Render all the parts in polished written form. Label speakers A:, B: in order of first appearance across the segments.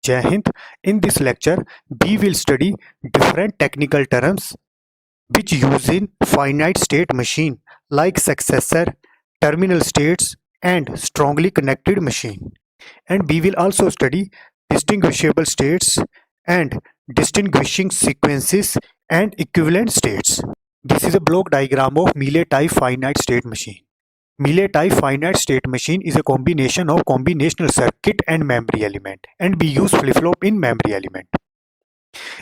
A: Jai Hind. In this lecture, we will study different technical terms which use in finite state machine like successor, terminal states, and strongly connected machine. And we will also study distinguishable states and distinguishing sequences and equivalent states. This is a block diagram of Mealy type finite state machine. Mealy type finite state machine is a combination of combinational circuit and memory element, and we use flip-flop in memory element.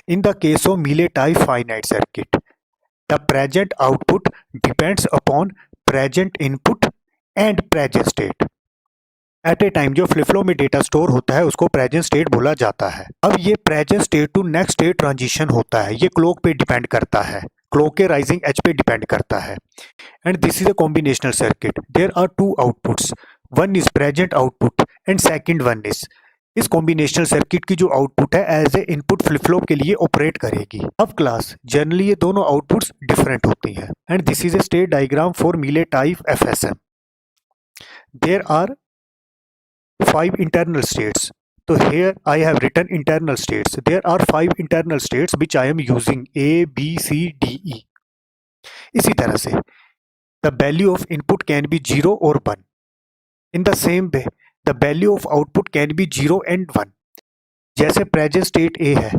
A: In the case of Mealy type finite circuit, the present output depends upon present input and present state. At a time जो flip flop में data store होता है उसको present state बोला जाता है. अब ये present state to next state transition होता है. ये क्लॉक पे डिपेंड करता है, क्लॉक के राइजिंग एज पे डिपेंड करता है. And this is a combinational circuit. There are two outputs, one is present output and second one is. इस कॉम्बिनेशनल सर्किट की जो आउटपुट है as a input flip flop के लिए ऑपरेट करेगी. अब क्लास जनरली ये दोनों आउटपुट्स डिफरेंट होती हैं. And this is a state diagram for Mealy type FSM. There are 5 internal states. So here I have written internal states. There are 5 internal states which I am using A, B, C, D, E. इसी तरह से the value of input can be 0 or 1. In the same way, the value of output can be 0 and 1. जैसे present state A है,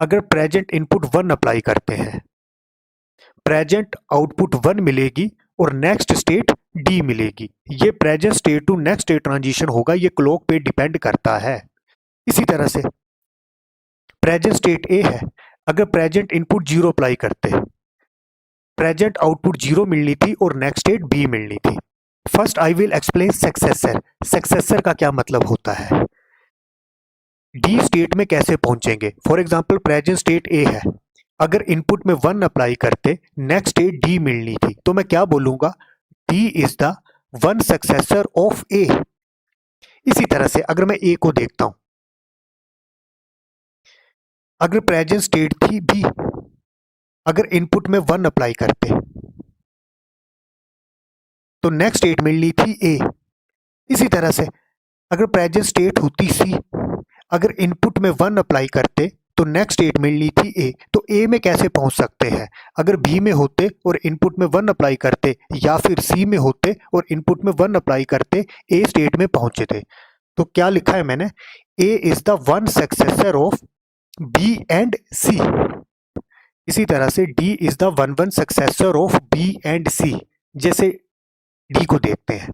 A: अगर present input 1 apply करते हैं, present output 1 मिलेगी और नेक्स्ट स्टेट डी मिलेगी. ये present state to next state transition होगा, ये क्लॉक पे डिपेंड करता है. इसी तरह से प्रेजेंट स्टेट ए है, अगर प्रेजेंट इनपुट 0 अप्लाई करते, प्रेजेंट आउटपुट 0 मिलनी थी और नेक्स्ट स्टेट बी मिलनी थी. First I will explain successor. Successor का क्या मतलब होता है, डी स्टेट में कैसे पहुंचेंगे. For example present state A है, अगर इनपुट में 1 अप्लाई करते, नेक्स्ट स्टेट डी मिलनी थी, तो मैं क्या बोलूंगा, D is the one successor of A. इसी तरह से अगर मैं ए को देखता हूं, अगर प्रेजेंट स्टेट थी बी, अगर इनपुट में 1 अप्लाई करते तो नेक्स्ट स्टेट मिलनी थी ए. इसी तरह से अगर प्रेजेंट स्टेट होती सी, अगर इनपुट में 1 अप्लाई करते तो नेक्स्ट स्टेट मिलनी थी ए. तो ए में कैसे पहुंच सकते हैं, अगर बी में होते और इनपुट में 1 अप्लाई करते, या फिर सी में होते और इनपुट में 1 अप्लाई करते, ए स्टेट में पहुंचे थे. तो क्या लिखा है मैंने, A is the one successor of B and C. इसी तरह से D is the one successor of B and C. जैसे डी को देखते हैं,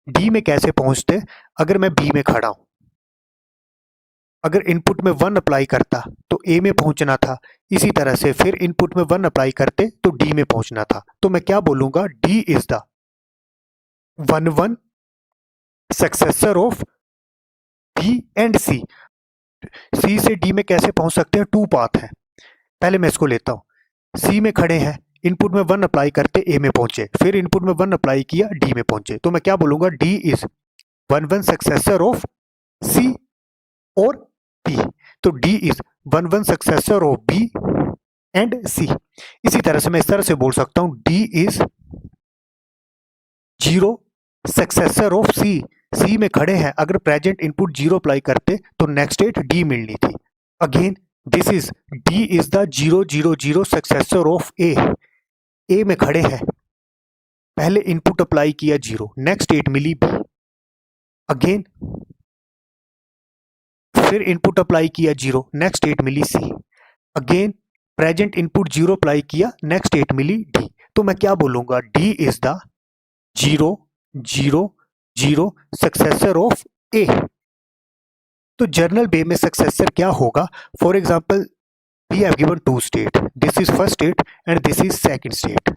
A: डी में कैसे पहुंचते, अगर मैं बी में खड़ा हूं, अगर इनपुट में 1 अप्लाई करता तो ए में पहुंचना था. इसी तरह से फिर इनपुट में 1 अप्लाई करते तो डी में पहुंचना था. तो मैं क्या बोलूंगा, D is the one successor of B and C. C से डी में कैसे पहुंच सकते हैं, 2 पाथ है. पहले मैं इसको लेता हूं, सी में खड़े हैं, इनपुट में 1 अप्लाई करते ए में पहुंचे, फिर इनपुट में 1 अप्लाई किया डी में पहुंचे. तो मैं क्या बोलूंगा, D is one successor of C और बी. तो D is one successor of B and C. इसी तरह से मैं इस तरह से बोल सकता हूं, डी इज 0 सक्सेसर ऑफ सी. सी में खड़े हैं, अगर प्रेजेंट इनपुट 0 अप्लाई करते तो नेक्स्ट स्टेट डी मिलनी थी. Again this is D is the 0 successor of A. A में खड़े हैं, पहले इनपुट अप्लाई किया 0, नेक्स्ट स्टेट मिली बी. अगेन फिर इनपुट अप्लाई किया 0, नेक्स्ट स्टेट मिली C. Again present input 0 apply किया, नेक्स्ट स्टेट मिली डी. तो मैं क्या बोलूंगा, D is the 0 successor of A. तो जर्नल वे में सक्सेसर क्या होगा, for example we have given 2 state, this is first state and this is second state.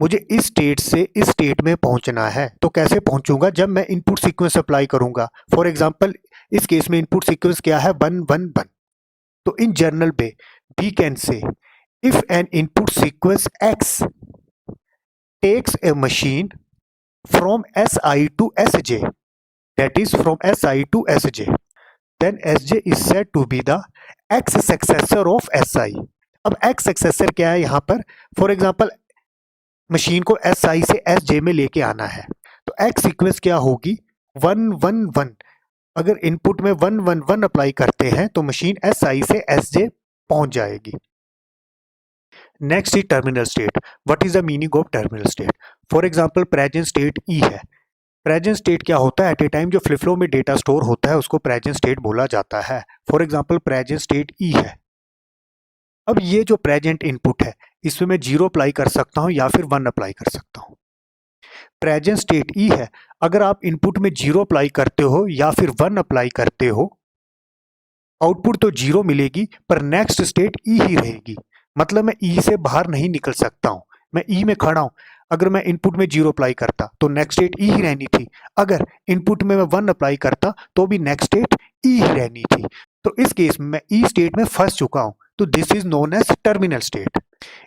A: मुझे इस स्टेट से इस स्टेट में पहुंचना है, तो कैसे पहुंचूंगा, जब मैं इनपुट सीक्वेंस अप्लाई करूंगा. फॉर एग्जांपल इस केस में इनपुट सीक्वेंस क्या है, 1 1 1. तो in general way we can say, if an input sequence x takes a machine from SI to SJ, that is from SI to SJ, then SJ is said to be the X successor of SI. अब X successor क्या है यहाँ पर, for example machine को SI से SJ में लेके आना है, तो X सीक्वेंस क्या होगी, 1 1 1. अगर इनपुट में 111 अप्लाई करते हैं तो मशीन SI से SJ पहुंच जाएगी। Next is terminal state. What is the meaning of terminal state? For example present state E है। प्रेजेंट स्टेट क्या होता है? एट ए टाइम जो फ्लिप फ्लॉप में डेटा स्टोर होता है उसको प्रेजेंट स्टेट बोला जाता है। For example present state E है। अब ये जो प्रेजेंट इनपुट है इसमें मैं 0 अप्लाई कर सकता हूं या फिर 1 अप्लाई कर सकता हूं। प्रेजेंट स्टेट ई है। अगर आप इनपुट में 0 अप्लाई करते हो या फिर 1 अप्लाई करते हो, आउटपुट तो 0 मिलेगी पर नेक्स्ट स्टेट ई ही रहेगी। मतलब मैं ई से बाहर नहीं निकल सकता हूं, मैं ई में खड़ा हूं। अगर मैं इनपुट में 0 अप्लाई करता तो नेक्स्ट स्टेट ई ही रहनी थी। अगर इनपुट में मैं 1 अप्लाई करता तो भी नेक्स्ट स्टेट ई ही रहनी थी। तो इस केस में मैं ई स्टेट में फंस चुका हूं, तो this is known as terminal state.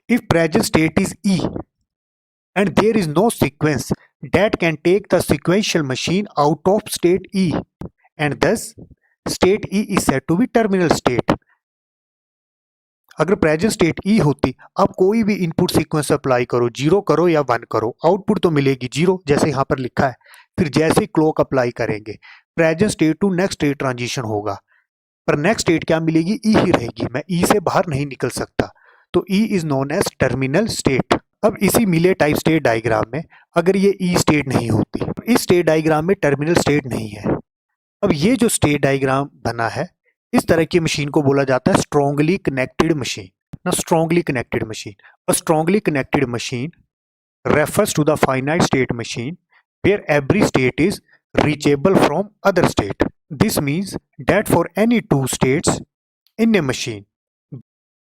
A: If present state is E and there is no sequence that can take the sequential machine out of state E, and thus state E is said to be terminal state. अगर present state ई होती, आप कोई भी input sequence apply करो, 0 करो या 1 करो, output तो मिलेगी 0 जैसे यहाँ पर लिखा है। फिर जैसे क्लॉक अप्लाई करेंगे present state to next state transition होगा, पर नेक्स्ट स्टेट क्या मिलेगी? ई ही रहेगी। मैं ई से बाहर नहीं निकल सकता, तो E is known as terminal state. अब इसी मिले टाइप स्टेट डायग्राम में अगर ये ई स्टेट नहीं होती, इस स्टेट डायग्राम में टर्मिनल स्टेट नहीं है। अब ये जो स्टेट डायग्राम बना है, इस तरह की मशीन को बोला जाता है स्ट्रॉन्गली कनेक्टेड मशीन। ना strongly connected machine, a strongly connected machine refers to the finite state machine where every state is reachable from other state. This means that for any two states in a machine,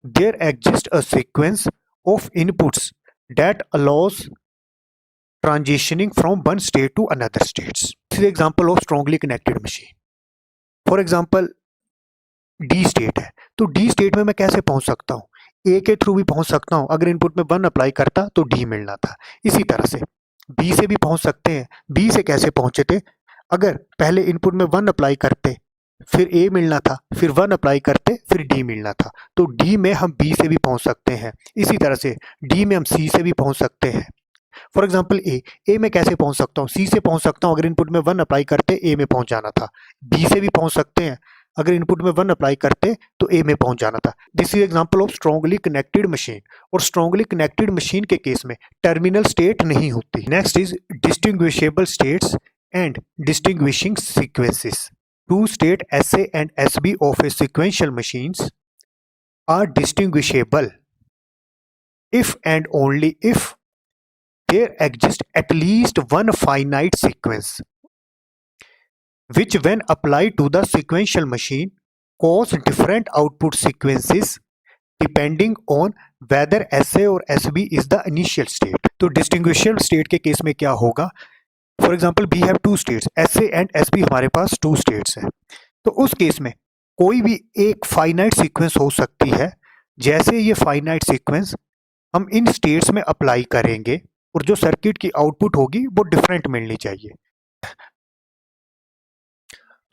A: there exists a sequence of inputs that allows transitioning from one state to another states. This is the example of strongly connected machine. For example, D state है, तो D state में मैं कैसे पहुंच सकता हूँ? ए के through भी पहुंच सकता हूँ। अगर इनपुट में 1 अप्लाई करता तो डी मिलना था। इसी तरह से बी से भी पहुंच सकते हैं। बी से कैसे पहुंचे थे? अगर पहले इनपुट में 1 अप्लाई करते फिर ए मिलना था, फिर 1 अप्लाई करते फिर डी मिलना था, तो डी में हम बी से भी पहुंच सकते हैं। इसी तरह से डी में हम सी से भी पहुंच सकते हैं। फॉर एग्जाम्पल ए में कैसे पहुंच सकता हूँ? सी से पहुंच सकता हूँ। अगर इनपुट में 1 अप्लाई करते ए में पहुंच जाना था। बी से भी पहुंच सकते हैं, अगर इनपुट में 1 अप्लाई करते तो ए में पहुंच जाना था। This is example of strongly connected machine. और स्ट्रॉन्गली कनेक्टेड मशीन के केस में टर्मिनल स्टेट नहीं होती। Next is distinguishable states and distinguishing sequences. Two state SA and SB of a sequential machines are distinguishable if and only if there exists at least one finite sequence which when applied to the sequential machine cause different output sequences depending on whether SA और SB is the initial state। तो distinguishable state के case में क्या होगा? For example we have 2 states, SA and SB हमारे पास 2 states हैं। तो उस केस में कोई भी एक फाइनाइट सीक्वेंस हो सकती है। जैसे ये फाइनाइट सीक्वेंस हम इन स्टेट्स में अप्लाई करेंगे और जो सर्किट की आउटपुट होगी वो डिफरेंट मिलनी चाहिए।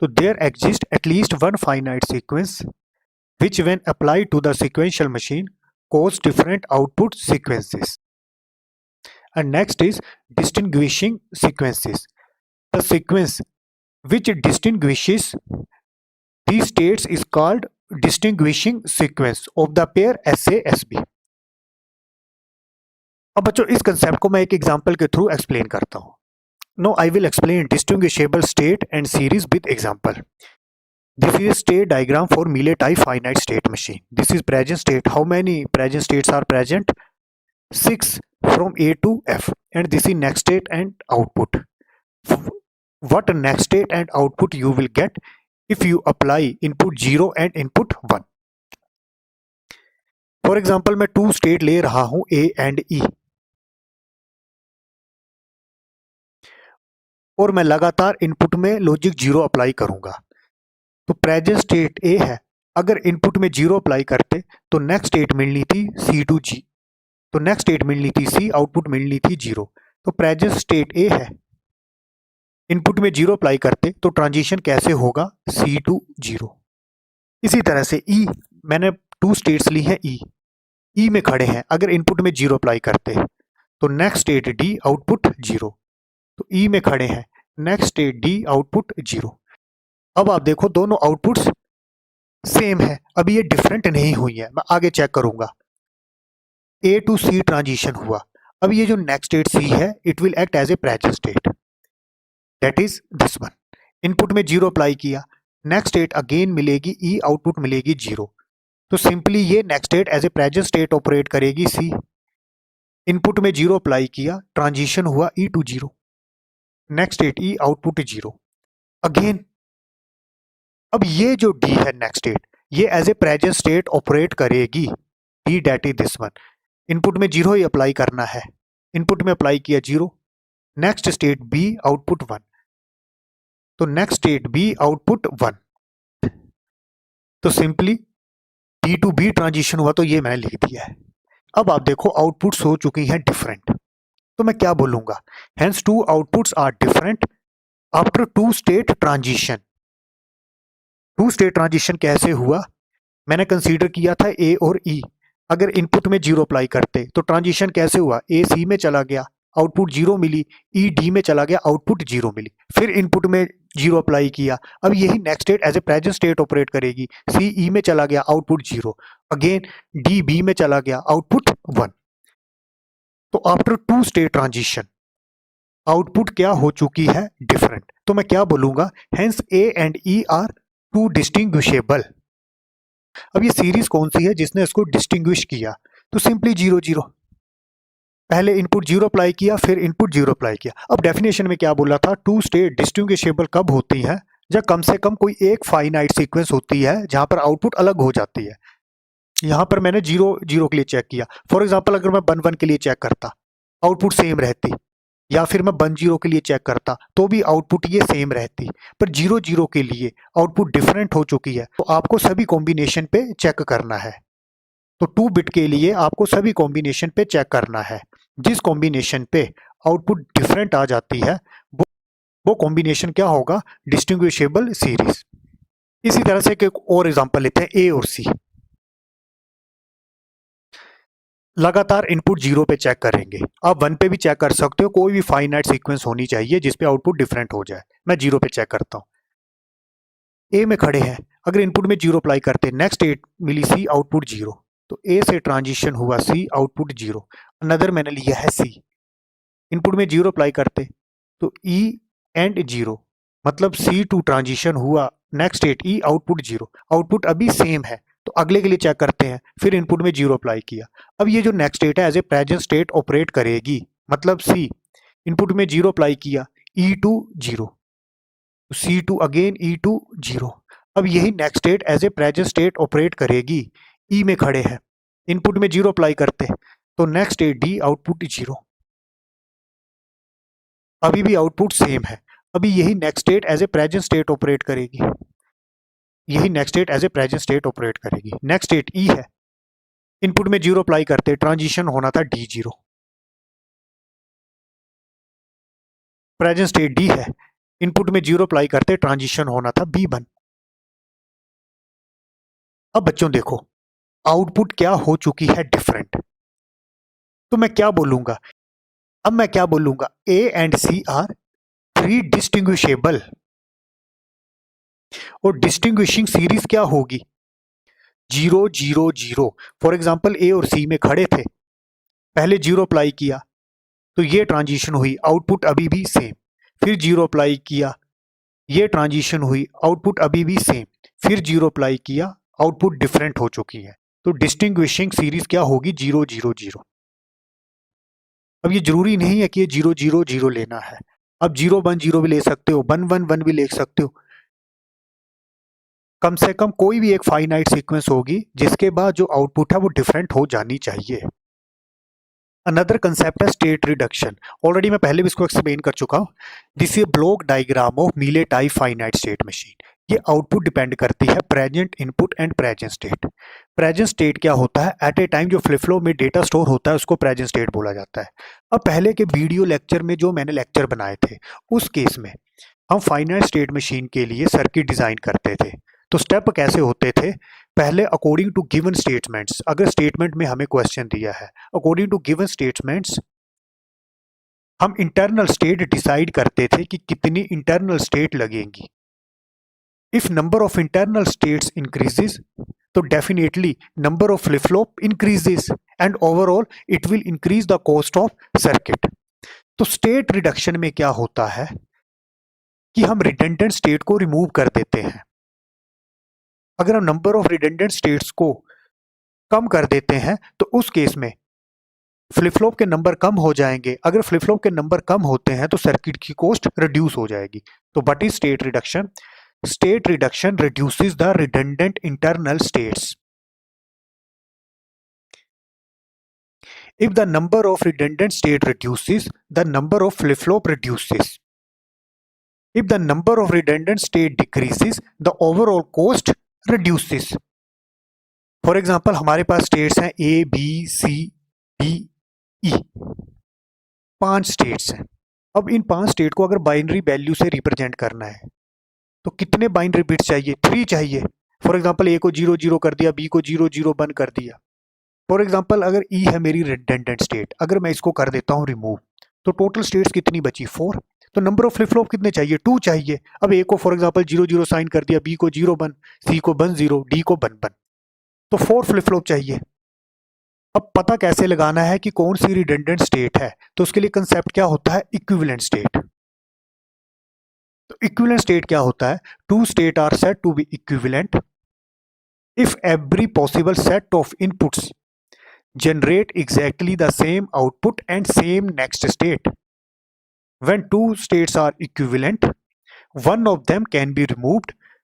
A: तो there exist at least one finite sequence which when applied to the sequential machine cause different output sequences. And next is distinguishing sequences. The sequence which distinguishes these states is called distinguishing sequence of the pair SA-SB. अब बच्चों इस concept को मैं एक example के through explain करता हूँ। Now I will explain distinguishable state and series with example. This is a state diagram for Mealy type finite state machine. This is present state. How many present states are present? 6 from A to F. And this is next state and output. What next state and output you will get if you apply input 0 and input 1. For example, मैं 2 state ले रहा हूँ A and E. और मैं लगातार input में logic 0 apply करूंगा। तो प्रेजेंट स्टेट ए है, अगर इनपुट में 0 अप्लाई करते तो नेक्स्ट स्टेट मिलनी थी C टू G, तो नेक्स्ट स्टेट मिलनी थी C, आउटपुट मिलनी थी 0। तो प्रेजेंट स्टेट ए है, इनपुट में 0 अप्लाई करते तो ट्रांजिशन कैसे होगा? C to 0। इसी तरह से E, मैंने 2 स्टेट्स ली हैं E में खड़े हैं, अगर इनपुट में 0 अप्लाई करते तो नेक्स्ट स्टेट D, आउटपुट 0। तो E में खड़े हैं, नेक्स्ट स्टेट D, आउटपुट 0। अब आप देखो दोनों आउटपुट्स सेम है, अभी ये डिफरेंट नहीं हुई है। मैं आगे चेक करूंगा, ए टू सी ट्रांजिशन हुआ। अब ये जो नेक्स्ट स्टेट सी है, it will act as a present state, that is this one. Input में जीरो अप्लाई किया, नेक्स्ट स्टेट अगेन मिलेगी ई, आउटपुट मिलेगी जीरो। तो सिंपली ये next state as a present state operate करेगी C. Input में zero apply किया, transition हुआ E to zero, next state E, output zero again. अब ये जो डी है नेक्स्ट स्टेट, ये as a present state operate करेगी, D that is this one. Input में जीरो ही अप्लाई करना है, इनपुट में अप्लाई किया zero, next state B, output one. तो next state B, output one. तो simply D to B transition हुआ, तो ये मैंने लिख दिया है। अब आप देखो आउटपुट्स हो चुकी हैं डिफरेंट, तो मैं क्या बोलूंगा, hence two outputs are different after two state transition. Two state transition कैसे हुआ, मैंने कंसीडर किया था ए और ई। अगर इनपुट में जीरो अप्लाई करते तो ट्रांजिशन कैसे हुआ, ए सी में चला गया, आउटपुट जीरो मिली, ई डी में चला गया, आउटपुट जीरो मिली। फिर इनपुट में जीरो अप्लाई किया, अब यही next state as a present state operate करेगी, सी ई में चला गया, output zero, again D B में चला गया, आउटपुट वन। तो after two state transition output क्या हो चुकी है, डिफरेंट। तो मैं क्या बोलूंगा, hence A and E are two distinguishable. अब ये सीरीज कौन सी है जिसने इसको डिस्टिंग्विश किया, तो सिंपली जीरो जीरो, पहले इनपुट जीरो अप्लाई किया, फिर इनपुट जीरो अप्लाई किया। अब डेफिनेशन में क्या बोला था, टू स्टेट डिस्टिंग्विशेबल कब होती है, जब कम से कम कोई एक फाइनाइट सीक्वेंस होती है जहां पर आउटपुट अलग हो जाती है। यहाँ पर मैंने जीरो जीरो के लिए चेक किया। फॉर एग्जाम्पल अगर मैं वन वन के लिए चेक करता, आउटपुट सेम रहती, या फिर मैं वन जीरो के लिए चेक करता तो भी आउटपुट ये सेम रहती, पर जीरो जीरो के लिए आउटपुट डिफरेंट हो चुकी है। तो आपको सभी कॉम्बिनेशन पे चेक करना है। तो टू बिट के लिए आपको सभी कॉम्बिनेशन पे चेक करना है, जिस कॉम्बिनेशन पे आउटपुट डिफरेंट आ जाती है वो कॉम्बिनेशन क्या होगा, डिस्टिंग्विशेबल सीरीज। इसी तरह से एक और एग्जांपल लेते हैं, ए और सी। लगातार इनपुट जीरो पे चेक करेंगे, आप वन पे भी चेक कर सकते हो, कोई भी फाइनाइट सीक्वेंस होनी चाहिए जिसपे आउटपुट डिफरेंट हो जाए। मैं जीरो पे चेक करता हूँ, ए में खड़े हैं, अगर इनपुट में जीरो अप्लाई करते, नेक्स्ट स्टेट मिली सी, आउटपुट जीरो, तो ए से ट्रांजिशन हुआ सी, आउटपुट जीरो। अनदर मैंने लिया है सी, इनपुट में जीरो अप्लाई करते तो ई एंड जीरो, मतलब सी टू ट्रांजिशन हुआ, next state E, output zero, output अभी सेम है। तो अगले के लिए चेक करते हैं, फिर इनपुट में जीरो अप्लाई किया। अब ये जो नेक्स्ट स्टेट है as a present state operate करेगी, मतलब सी, इनपुट में जीरो अप्लाई किया, E to zero, C to again E to zero. अब यही next state as a present state operate करेगी, ई में खड़े हैं, इनपुट में जीरो अप्लाई करते तो next state D, output zero, अभी भी आउटपुट सेम है। अभी यही next state as a present state operate करेगी, यही next state as a present state operate करेगी। नेक्स्ट स्टेट ई है, इनपुट में जीरो अप्लाई करते, ट्रांजिशन होना था D zero, present state D है, इनपुट में जीरो अप्लाई करते, ट्रांजिशन होना था बी वन। अब बच्चों देखो आउटपुट क्या हो चुकी है, डिफरेंट। तो मैं क्या बोलूंगा, अब मैं क्या बोलूंगा, A and C are three distinguishable, और डिस्टिंग्विशिंग सीरीज क्या होगी, zero zero zero. For example A और सी में खड़े थे, पहले जीरो अप्लाई किया तो ये ट्रांजिशन हुई, आउटपुट अभी भी सेम, फिर जीरो अप्लाई किया, ये ट्रांजिशन हुई, आउटपुट अभी भी सेम, फिर जीरो अप्लाई किया, आउटपुट डिफरेंट हो चुकी है। तो डिस्टिंग्विशिंग सीरीज क्या होगी, जीरो जीरो जीरो। अब ये जरूरी नहीं है कि ये जीरो जीरो जीरो लेना है, अब जीरो वन जीरो भी ले सकते हो, वन वन वन भी ले सकते हो। कम से कम कोई भी एक फाइनाइट सीक्वेंस होगी जिसके बाद जो आउटपुट है वो डिफरेंट हो जानी चाहिए। अनदर कंसेप्ट है स्टेट रिडक्शन, ऑलरेडी मैं पहले भी इसको एक्सप्लेन कर चुका हूँ। This is block diagram of मीले टाइप फाइनाइट स्टेट मशीन। ये आउटपुट डिपेंड करती है present input and present state. Present state क्या होता है, एट ए टाइम जो फ्लिप फ्लॉप में डेटा स्टोर होता है उसको प्रेजेंट स्टेट बोला जाता है। अब पहले के वीडियो लेक्चर में जो मैंने लेक्चर बनाए थे उस केस में हम फाइनाइट स्टेट मशीन के लिए सर्किट डिजाइन करते थे। तो स्टेप कैसे होते थे, पहले अकॉर्डिंग टू गिवन स्टेटमेंट्स, अगर स्टेटमेंट में हमें क्वेश्चन दिया है, अकॉर्डिंग टू गिवन स्टेटमेंट्स हम इंटरनल स्टेट डिसाइड करते थे कि कितनी इंटरनल स्टेट लगेंगी। If number of internal states increases, तो definitely number of flip-flop increases and overall it will increase the cost of circuit. तो state reduction में क्या होता है कि हम redundant state को remove कर देते हैं. अगर हम number of redundant states को कम कर देते हैं तो उस केस में फ्लिप फ्लॉप के नंबर कम हो जाएंगे. अगर फ्लिप फ्लॉप के नंबर कम होते हैं तो सर्किट की कॉस्ट रिड्यूस हो जाएगी. तो what is state reduction? State reduction reduces the redundant internal states. If the number of redundant state reduces, the number of flip-flop reduces. If the number of redundant state decreases, the overall cost reduces. For example, हमारे पास states हैं A, B, C, D, E. 5 states हैं. अब इन 5 state को अगर binary value से represent करना है तो कितने बाइनरी बिट्स चाहिए? 3 चाहिए. फॉर एग्जांपल ए को 0 0 कर दिया, बी को 0 0 1 कर दिया. फॉर एग्जांपल अगर ई है मेरी रिडंडेंट स्टेट, अगर मैं इसको कर देता हूँ रिमूव तो टोटल स्टेट्स कितनी बची? 4. तो नंबर ऑफ फ्लिप फ्लॉप कितने चाहिए? 2 चाहिए. अब ए को फॉर एग्जांपल 0 0 साइन कर दिया, बी को 0 1, सी को 1 0, डी को 1 1, तो 4 फ्लिप फ्लॉप चाहिए. अब पता कैसे लगाना है कि कौन सी रिडंडेंट स्टेट है? तो उसके लिए कंसेप्ट क्या होता है? Equivalent state. तो इक्विवेलेंट स्टेट क्या होता है? 2 state are said to be equivalent if every possible set of inputs generate exactly the same output and same next state. When 2 states are equivalent, one of them can be removed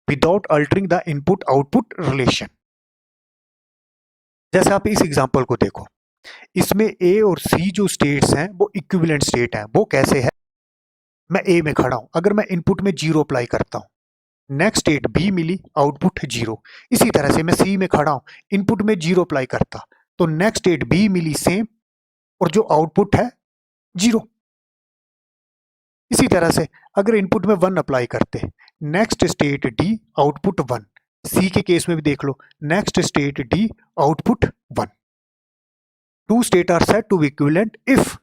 A: without altering the input-output relation. जैसे आप इस example को देखो, इसमें A और C जो states हैं वो इक्विवेलेंट स्टेट हैं. वो कैसे है? मैं A में खड़ा हूं, अगर मैं इनपुट में 0 अप्लाई करता हूं, नेक्स्ट स्टेट बी मिली, आउटपुट 0. इसी तरह से मैं सी में खड़ा हूं, इनपुट में 0 अप्लाई करता तो नेक्स्ट स्टेट बी मिली सेम और जो आउटपुट है 0. इसी तरह से अगर इनपुट में 1 अप्लाई करते, next state D, output 1. C के केस में भी देख लो, next state D, output 1. 2 state are said to be equivalent if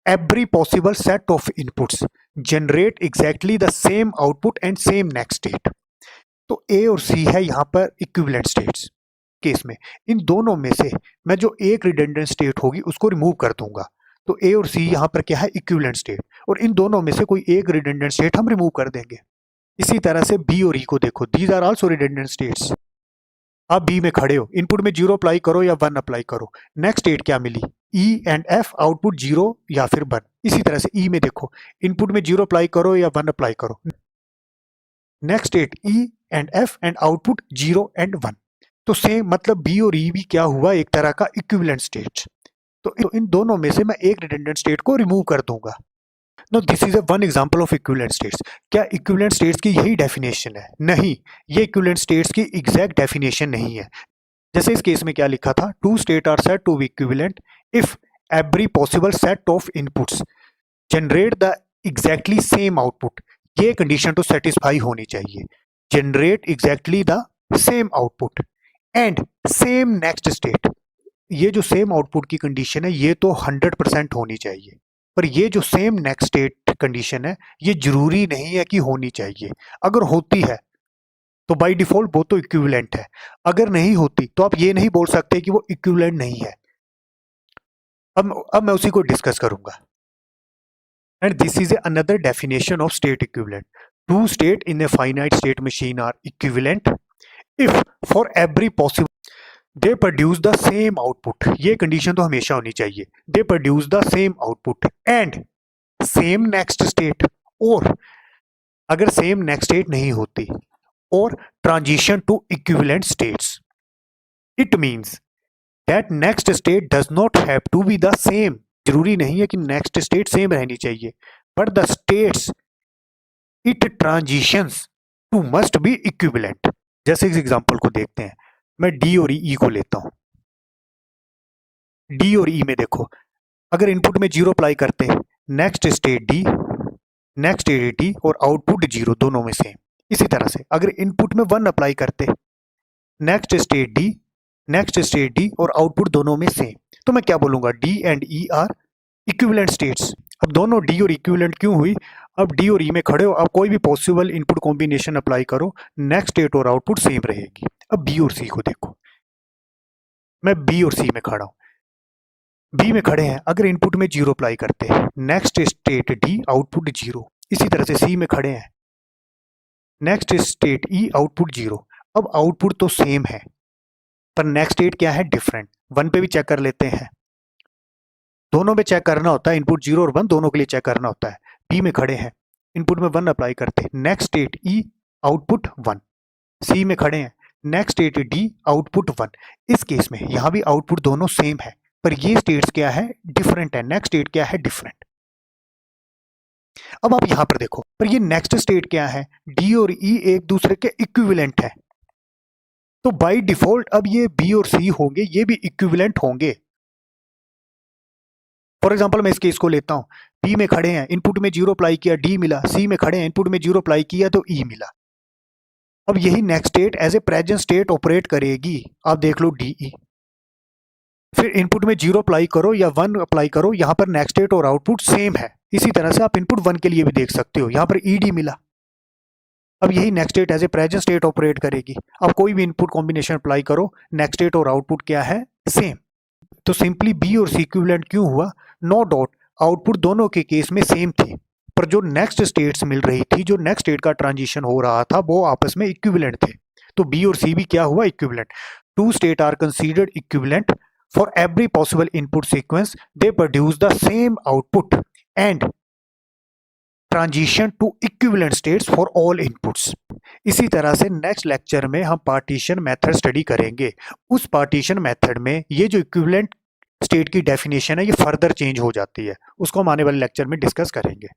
A: every possible set of inputs generate exactly the same output and same next state. तो A और C है यहाँ पर इक्विवेलेंट स्टेट्स. केस में इन दोनों में से मैं जो एक रिडंडेंट स्टेट होगी उसको रिमूव कर दूंगा. तो A और C यहाँ पर क्या है? Equivalent state. और इन दोनों में से कोई एक रिडंडेंट स्टेट हम रिमूव कर देंगे. इसी तरह से B और E को देखो, these are also redundant states. आप बी में खड़े हो, इनपुट में 0 अप्लाई करो या 1 अप्लाई करो, नेक्स्ट स्टेट क्या मिली? ई एंड एफ, आउटपुट 0 या फिर 1. इसी तरह से ई में देखो, इनपुट में 0 अप्लाई करो या 1 अप्लाई करो, next state E and F and output 0 and 1. तो सेम मतलब बी और ई भी क्या हुआ? एक तरह का इक्विवेलेंट स्टेट. तो इन दोनों में से मैं एक रिडंडेंट स्टेट को रिमूव कर दूंगा. No this is one example of equivalent states. क्या इक्विवेलेंट स्टेट्स की यही डेफिनेशन है? नहीं, ये इक्विवेलेंट स्टेट्स की एग्जैक्ट डेफिनेशन नहीं है. जैसे इस केस में क्या लिखा था? 2 state are said to be equivalent if every possible set of inputs generate the exactly same output. ये कंडीशन तो सेटिस्फाई होनी चाहिए. Generate exactly the same output and same next state. ये जो सेम आउटपुट की कंडीशन है ये तो 100% होनी चाहिए. पर ये जो सेम नेक्स्ट स्टेट कंडीशन है ये जरूरी नहीं है कि होनी चाहिए. अगर होती है तो बाय डिफॉल्ट वो तो इक्विवेलेंट है. अगर नहीं होती तो आप ये नहीं बोल सकते कि वो इक्विवेलेंट नहीं है. अब मैं उसी को डिस्कस करूंगा. And this is another definition of state equivalent. 2 state in a finite state machine are equivalent if for every possible they produce the same output. ये कंडीशन तो हमेशा होनी चाहिए. They produce the same output and same next state. और अगर same next state नहीं होती और transition to equivalent states, it means that next state does not have to be the same. जरूरी नहीं है कि नेक्स्ट स्टेट सेम रहनी चाहिए, but the states it transitions to must be equivalent. जैसे इस एग्जांपल को देखते हैं, मैं डी और ई को लेता हूं. डी और ई में देखो, अगर इनपुट में 0 अप्लाई करते हैं, next state D, next state D और आउटपुट 0, दोनों में सेम. इसी तरह से अगर इनपुट में 1 अप्लाई करते, next state D, next state D और आउटपुट दोनों में सेम. तो मैं क्या बोलूंगा? D and E are equivalent states. अब दोनों डी और इक्विवेलेंट क्यों हुई? अब डी और ई में खड़े हो, अब कोई भी पॉसिबल इनपुट कॉम्बिनेशन अप्लाई करो, नेक्स्ट स्टेट और आउटपुट सेम रहेगी। अब बी और सी को देखो, मैं बी और सी में खड़ा हूं, बी में खड़े हैं, अगर इनपुट में 0 अप्लाई करते हैं, नेक्स्ट स्टेट डी आउटपुट 0। इसी तरह से सी में खड़े हैं, नेक्स्ट स्टेट ई आउटपुट 0। अब आउटपुट तो सेम है पर नेक्स्ट स्टेट क्या है, डिफरेंट। 1 पे भी चेक कर लेते हैं, दोनों में चेक करना होता है, इनपुट 0 और 1 दोनों के लिए चेक करना होता है। बी में खड़े हैं, इनपुट में 1 अप्लाई करते हैं, नेक्स्ट स्टेट ई आउटपुट 1। सी में खड़े हैं, नेक्स्ट स्टेट डी आउटपुट 1। इस केस में यहां भी आउटपुट दोनों सेम है पर ये स्टेट्स क्या है, डिफरेंट है। नेक्स्ट स्टेट क्या है, डिफरेंट। अब आप यहां पर देखो, पर ये नेक्स्ट स्टेट क्या है, डी और ई एक दूसरे के इक्विवेलेंट है, तो बाय डिफॉल्ट अब ये बी और सी होंगे, ये भी इक्विवेलेंट होंगे। फॉर एग्जांपल मैं इस केस को लेता हूं, बी में खड़े हैं, इनपुट में 0 अप्लाई किया, डी मिला। सी में खड़े हैं, इनपुट में 0 अप्लाई किया तो ई मिला। अब यही next state as a present state operate करेगी। आप देख लो डी, फिर इनपुट में 0 अप्लाई करो या 1 अप्लाई करो, यहां पर नेक्स्ट स्टेट और आउटपुट सेम है। इसी तरह से आप इनपुट 1 के लिए भी देख सकते हो, यहां पर ईडी मिला। अब यही next state as a present state operate करेगी। अब कोई भी इनपुट कॉम्बिनेशन अप्लाई करो, नेक्स्ट स्टेट और आउटपुट क्या है, सेम। तो सिंपली बी और सी इक्विवेलेंट क्यों हुआ, नो डाउट आउटपुट दोनों के केस में सेम थी, पर जो नेक्स्ट स्टेट्स मिल रही थी, जो नेक्स्ट स्टेट का ट्रांजिशन हो रहा था, वो आपस में इक्विवेलेंट थे। तो बी और सी भी क्या हुआ, equivalent. Two state are considered equivalent for every possible input sequence, they produce the same output and transition to equivalent states for all inputs. इसी तरह से नेक्स्ट लेक्चर में हम पार्टीशन मेथड स्टडी करेंगे। उस पार्टीशन मेथड में ये जो इक्विवेलेंट स्टेट की डेफिनेशन है, ये फर्दर चेंज हो जाती है, उसको हम आने वाले लेक्चर में डिस्कस करेंगे।